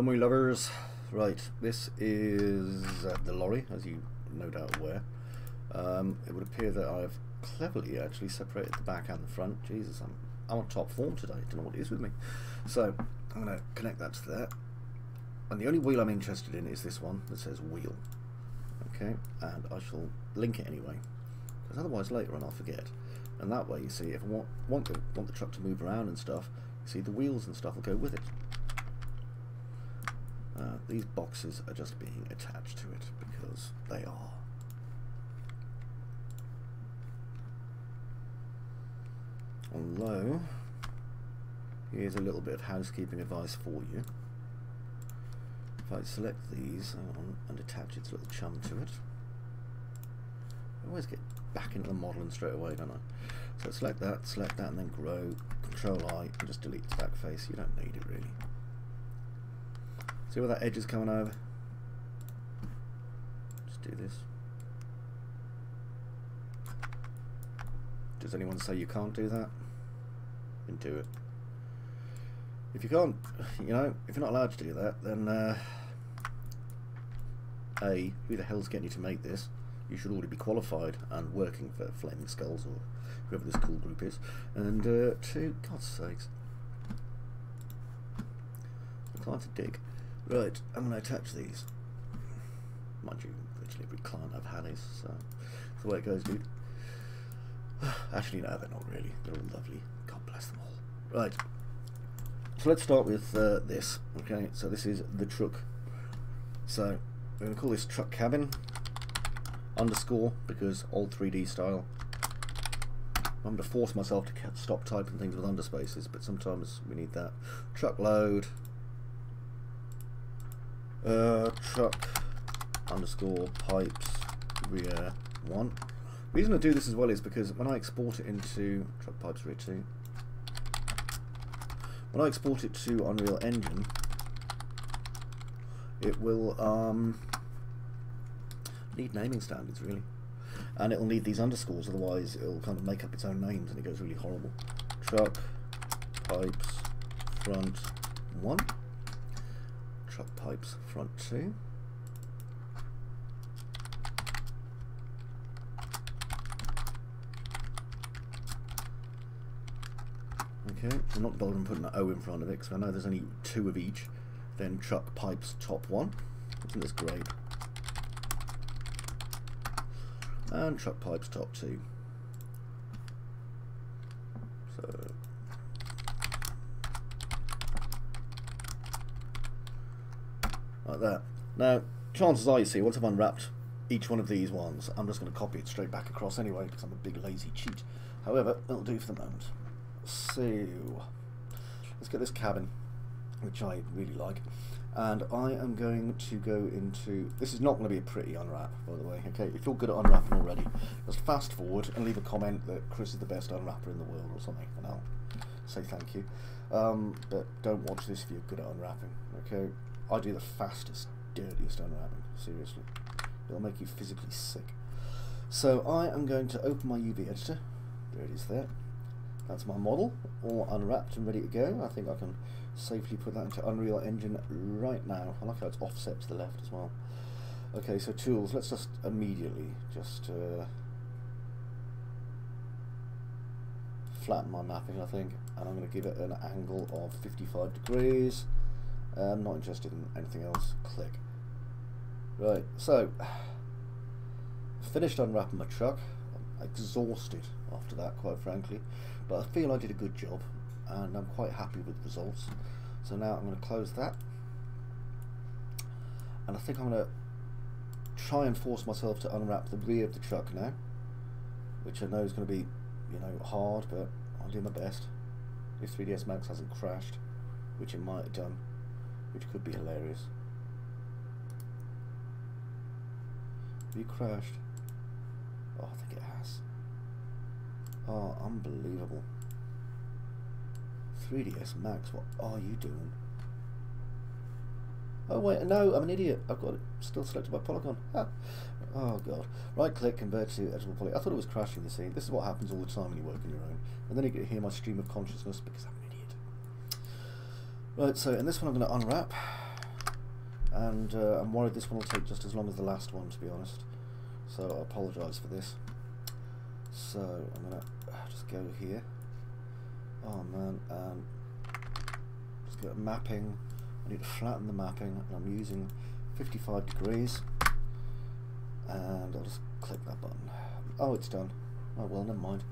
My lovers, right, this is the lorry, as you no doubt aware. It would appear that I've cleverly actually separated the back and the front. Jesus, I'm on top form today, don't know what it is with me. So, I'm going to connect that to that. And the only wheel I'm interested in is this one that says wheel. Okay, and I shall link it anyway, because otherwise later on I'll forget. And that way, you see, if I want the truck to move around and stuff, you see the wheels and stuff will go with it. These boxes are just being attached to it because they are. Although, here's a little bit of housekeeping advice for you. If I select these and attach its little chum to it, I always get back into the modelling straight away, don't I? So select that, and then grow, Control I, and just delete its back face. You don't need it really. See where that edge is coming over? Just do this. Does anyone say you can't do that? Then do it. If you can't, you know, if you're not allowed to do that, then A, who the hell's getting you to make this? You should already be qualified and working for Flaming Skulls or whoever this cool group is. And two, God's sakes, I'm inclined to dig. Right, I'm going to attach these. Mind you, virtually every client I've had is, so that's the way it goes, dude. Actually, no, they're not really. They're all lovely. God bless them all. Right, so let's start with this. Okay, so this is the truck. So we're going to call this truck cabin underscore because old 3D style. I'm going to force myself to stop typing things with underspaces, but sometimes we need that. Truckload. Truck underscore pipes rear 1. The reason I do this as well is because when I export it into truck pipes rear 2, when I export it to Unreal Engine, it will need naming standards really, and it'll need these underscores, otherwise it'll kind of make up its own names and it goes really horrible. Truck pipes front 1. Truck pipes front 2. Okay, I'm not bothering putting an O in front of it because I know there's only 2 of each. Then truck pipes top 1. I think that's great. And truck pipes top 2. So like that. Now, chances are, you see, once I've unwrapped each one of these ones, I'm just going to copy it straight back across anyway, because I'm a big lazy cheat. However, it'll do for the moment. So, let's get this cabin, which I really like. And I am going to go into... This is not going to be a pretty unwrap, by the way. Okay, if you're good at unwrapping already, just fast forward and leave a comment that Chris is the best unwrapper in the world or something, and I'll say thank you. But don't watch this if you're good at unwrapping, okay? I do the fastest, dirtiest unwrapping, seriously. It'll make you physically sick. So I am going to open my UV editor. There it is there. That's my model, all unwrapped and ready to go. I think I can safely put that into Unreal Engine right now. I like how it's offset to the left as well. Okay, so tools, let's just immediately just flatten my mapping, I think. And I'm going to give it an angle of 55 degrees. I'm not interested in anything else. Click. Right, so finished unwrapping my truck. I'm exhausted after that, quite frankly, but I feel I did a good job and I'm quite happy with the results. So now I'm going to close that, and I think I'm going to try and force myself to unwrap the rear of the truck now, which I know is going to be, you know, hard, but I'll do my best. If 3ds Max hasn't crashed, which it might have done, which could be hilarious. Have you crashed? Oh, I think it has. Oh, unbelievable. 3ds Max, what are you doing? Oh wait, no, I'm an idiot. I've got it still selected by polygon. Ah. Oh god. Right click, convert to editable poly. I thought it was crashing the scene. This is what happens all the time when you work on your own. And then you get to hear my stream of consciousness because I'm an idiot. Right, so in this one I'm going to unwrap. and I'm worried this one will take just as long as the last one, to be honest. So I apologise for this. So I'm gonna just go here. Oh man, just go to mapping. I need to flatten the mapping, and I'm using 55 degrees. And I'll just click that button. Oh, it's done. Oh well, never mind.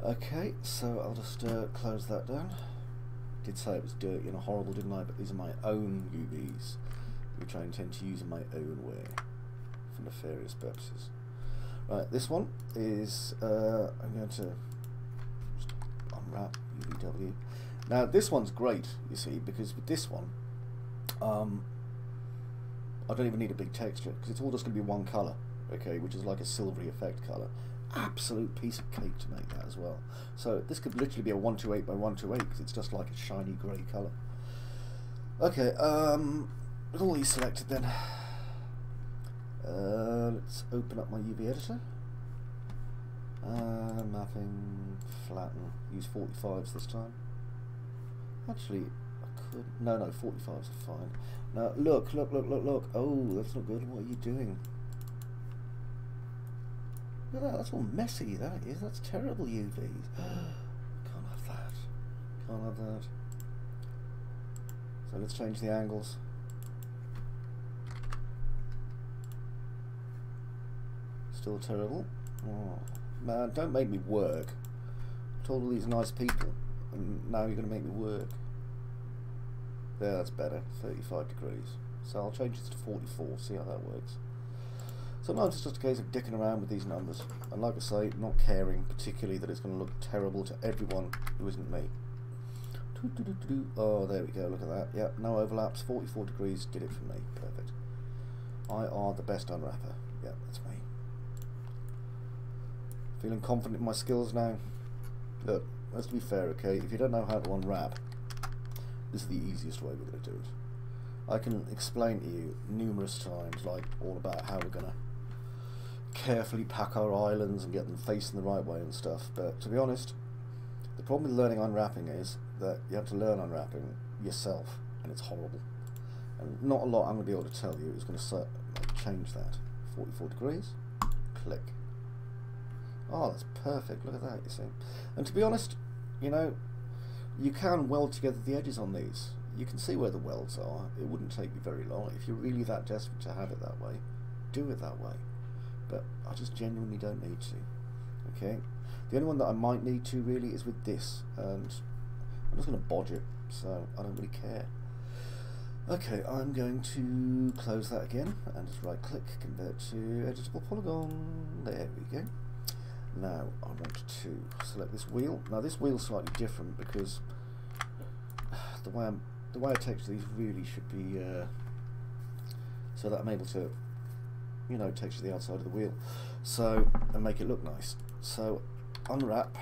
Okay, so I'll just close that down. Did say it was dirty and horrible, didn't I? But these are my own UVs, which I intend to use in my own way for nefarious purposes. Right, this one is I'm going to just unwrap UVW. Now this one's great, you see, because with this one I don't even need a big texture, because it's all just going to be one colour, okay, which is like a silvery effect colour. Absolute piece of cake to make that as well. So this could literally be a 128 by 128, because it's just like a shiny grey colour. Okay, with all these selected then, let's open up my UV editor. Mapping, flatten, use 45s this time. Actually, I could, no, 45s are fine. Now, look. Oh, that's not good. What are you doing? Look at that, that's all messy, that is. That's terrible UVs. Can't have that. Can't have that. So let's change the angles. Still terrible. Oh, man, don't make me work. I told all these nice people, and now you're going to make me work. There, that's better. 35 degrees. So I'll change this to 44, see how that works. Sometimes it's just a case of dicking around with these numbers, and like I say, not caring particularly that it's going to look terrible to everyone who isn't me. Oh, there we go, look at that. Yep, no overlaps, 44 degrees, did it for me. Perfect. I are the best unwrapper. Yep, that's me. Feeling confident in my skills now? Look, let's be fair, okay? If you don't know how to unwrap, this is the easiest way we're going to do it. I can explain to you numerous times, like all about how we're going to carefully pack our islands and get them facing the right way and stuff, but to be honest, the problem with learning unwrapping is that you have to learn unwrapping yourself, and it's horrible. And not a lot I'm going to be able to tell you is going to change that. 44 degrees, click. Oh, that's perfect, look at that, you see. And to be honest, you know, you can weld together the edges on these. You can see where the welds are. It wouldn't take you very long. If you're really that desperate to have it that way, do it that way. But I just genuinely don't need to. Okay? The only one that I might need to really is with this, and I'm just going to bodge it, so I don't really care. Okay, I'm going to close that again, and just right click, convert to editable polygon. There we go. Now I want to select this wheel. Now this wheel's slightly different because the way I texture these really should be so that I'm able to, you know, texture the outside of the wheel, so and make it look nice. So unwrap.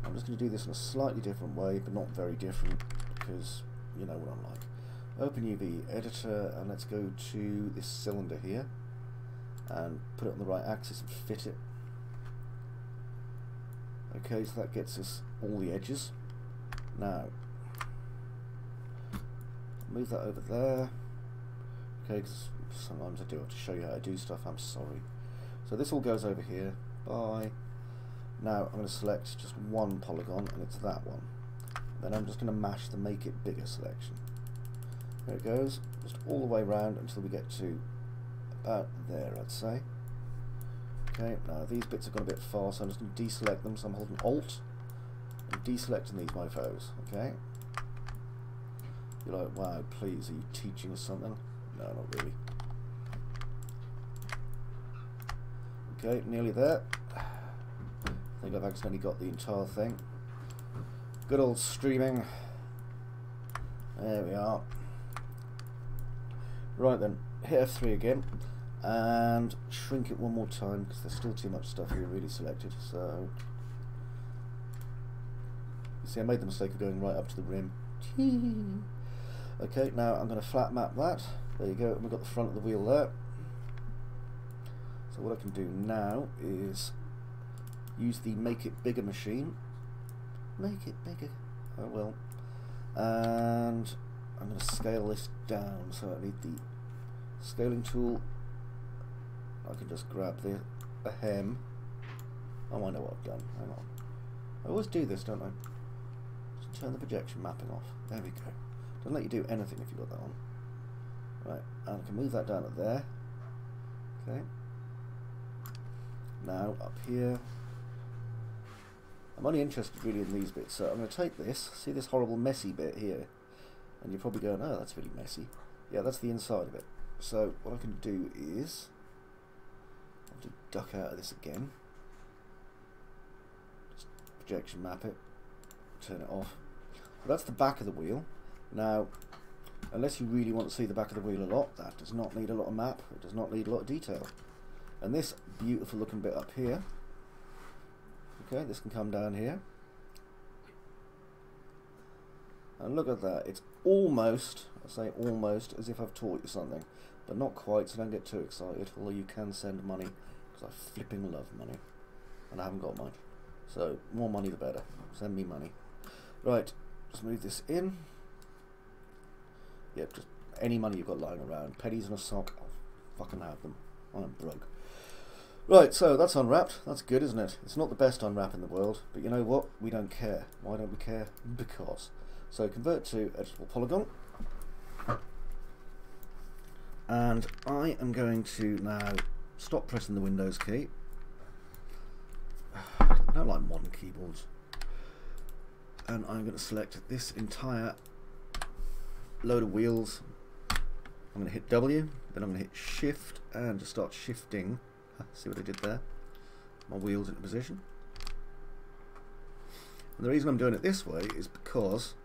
I'm just going to do this in a slightly different way, but not very different, because you know what I'm like. Open UV editor, and let's go to this cylinder here and put it on the right axis and fit it. Okay, so that gets us all the edges. Now, move that over there. Okay, because sometimes I do have to show you how to do stuff, I'm sorry. So this all goes over here. Bye. Now I'm going to select just one polygon, and it's that one. Then I'm just going to mash the make it bigger selection. There it goes, just all the way around until we get to about there, I'd say. Okay, now these bits have gone a bit far, so I'm just going to deselect them. So I'm holding Alt and deselecting these mofos. Okay. You're like, wow, please, are you teaching us something? No, not really. Okay, nearly there. I think I've accidentally got the entire thing. Good old streaming. There we are. Right then, hit F3 again. And shrink it one more time, because there's still too much stuff here really selected. So you see, I made the mistake of going right up to the rim. Okay, now I'm going to flat map that. There you go, and we've got the front of the wheel there. So what I can do now is use the make it bigger machine. Make it bigger. Oh well. And I'm going to scale this down, so I need the scaling tool. I can just grab the hem. Oh, I know what I've done. Hang on. I always do this, don't I? Just turn the projection mapping off. There we go. Doesn't let you do anything if you've got that on. Right, and I can move that down to there. Okay. Now, up here. I'm only interested really in these bits, so I'm going to take this, see this horrible messy bit here, and you're probably going, oh, that's really messy. Yeah, that's the inside of it. So, what I can do is, I have to duck out of this again. Just projection map it, turn it off. So that's the back of the wheel. Now, unless you really want to see the back of the wheel a lot, that does not need a lot of map, it does not need a lot of detail. And this beautiful looking bit up here, okay, this can come down here. And look at that, it's almost, I say almost, as if I've taught you something. But not quite, so don't get too excited, although you can send money, because I flipping love money. And I haven't got mine. So, more money the better. Send me money. Right, just move this in. Yep, just any money you've got lying around. Pennies in a sock, I'll fucking have them. I'm broke. Right, so that's unwrapped. That's good, isn't it? It's not the best unwrap in the world, but you know what? We don't care. Why don't we care? Because. So convert to editable polygon. And I am going to now stop pressing the Windows key. I don't like modern keyboards. And I'm going to select this entire load of wheels. I'm going to hit W, then I'm going to hit Shift and just start shifting. See what I did there? My wheels into position. And the reason I'm doing it this way is because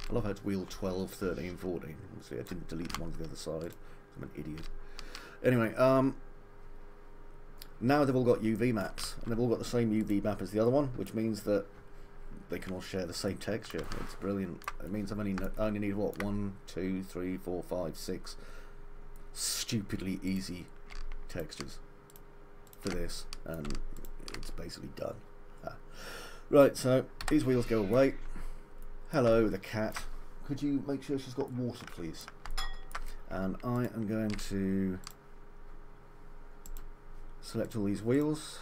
I love how it's wheel 12, 13, 14. Obviously I didn't delete the one to the other side. I'm an idiot. Anyway, now they've all got UV maps, and they've all got the same UV map as the other one, which means that they can all share the same texture. It's brilliant. It means I only need what, 1, 2, 3, 4, 5, 6 stupidly easy textures for this, and it's basically done. Right, so these wheels go away. Hello, the cat. Could you make sure she's got water, please? And I am going to select all these wheels.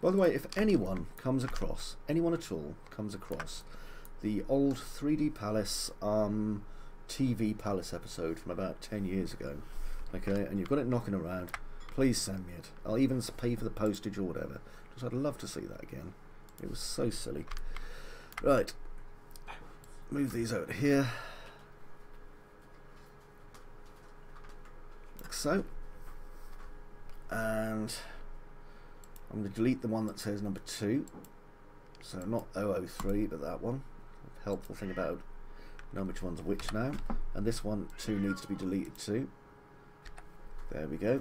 By the way, if anyone comes across, anyone at all comes across the old 3D Palace TV Palace episode from about 10 years ago, okay, and you've got it knocking around, please send me it. I'll even pay for the postage or whatever, because I'd love to see that again. It was so silly. Right, move these over here, like so, and I'm going to delete the one that says number 2, so not 003 but that one. Helpful thing about knowing which one's which now. And this one 2 needs to be deleted too. There we go.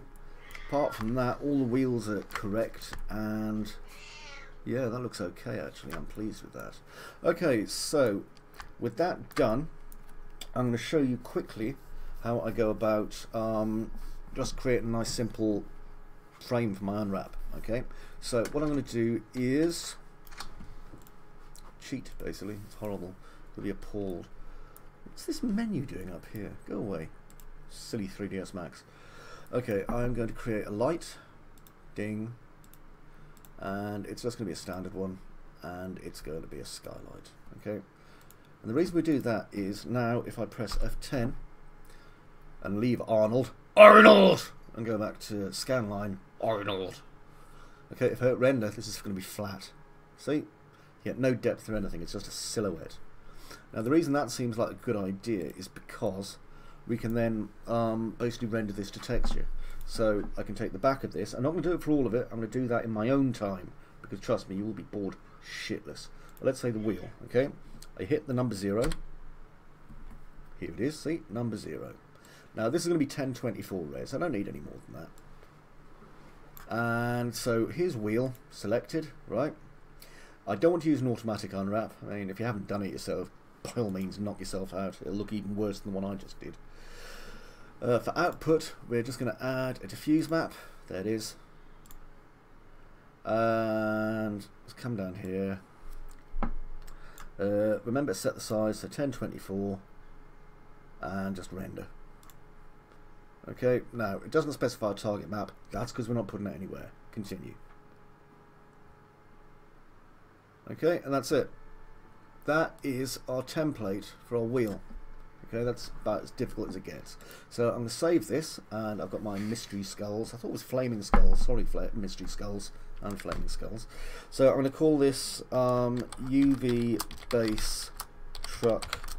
Apart from that, all the wheels are correct, and yeah, that looks okay actually. I'm pleased with that. Okay, so with that done, I'm going to show you quickly how I go about just creating a nice simple frame for my unwrap. Okay, so what I'm going to do is cheat, basically. It's horrible. You'll be appalled. What's this menu doing up here? Go away. Silly 3ds Max. Okay, I'm going to create a light. Ding. And it's just going to be a standard one. And it's going to be a skylight. Okay. And the reason we do that is now if I press F10 and leave Arnold, and go back to scanline, Arnold. Okay, if I hit render, this is going to be flat. See? Yeah, no depth or anything, it's just a silhouette. Now the reason that seems like a good idea is because we can then basically render this to texture. So I can take the back of this. I'm not going to do it for all of it, I'm going to do that in my own time, because trust me, you will be bored shitless. But let's say the wheel, okay? I hit the number 0. Here it is, see? Number 0. Now this is going to be 1024 res, I don't need any more than that. And so here's wheel selected, right? I don't want to use an automatic unwrap. I mean, if you haven't done it yourself, by all means knock yourself out. It'll look even worse than the one I just did. For output, we're just going to add a diffuse map. There it is. And let's come down here. Remember to set the size, so 1024. and just render. Okay, now it doesn't specify a target map. That's because we're not putting it anywhere. Continue. Okay, and that's it. That is our template for our wheel. Okay, that's about as difficult as it gets. So I'm going to save this, and I've got my mystery skulls. I thought it was flaming skulls. Sorry, mystery skulls and flaming skulls. So I'm going to call this UV base truck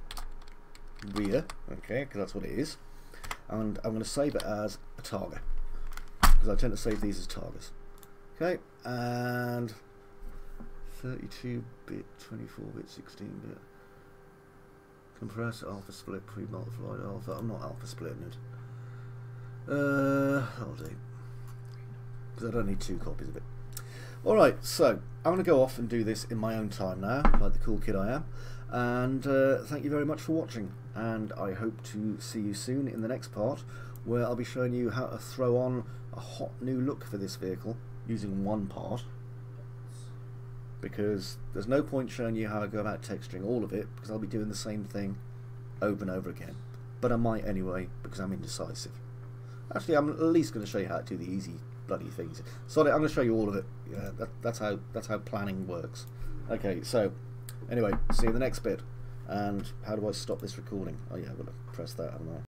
rear. Okay, because that's what it is. And I'm going to save it as a target, because I tend to save these as targets. Okay, and 32-bit, 24-bit, 16-bit. Compressed, alpha split, pre-multiplied alpha. I'm not alpha splitting it. That'll do. Because I don't need 2 copies of it. Alright, so I'm going to go off and do this in my own time now, like the cool kid I am. And thank you very much for watching. And I hope to see you soon in the next part, where I'll be showing you how to throw on a hot new look for this vehicle using one part. Because there's no point showing you how I go about texturing all of it, because I'll be doing the same thing over and over again. But I might anyway, because I'm indecisive. Actually, I'm at least going to show you how to do the easy bloody things. Sorry, I'm going to show you all of it. Yeah, that's how planning works. Okay, so anyway, see you in the next bit. And how do I stop this recording? Oh yeah, I've got to press that, haven't I?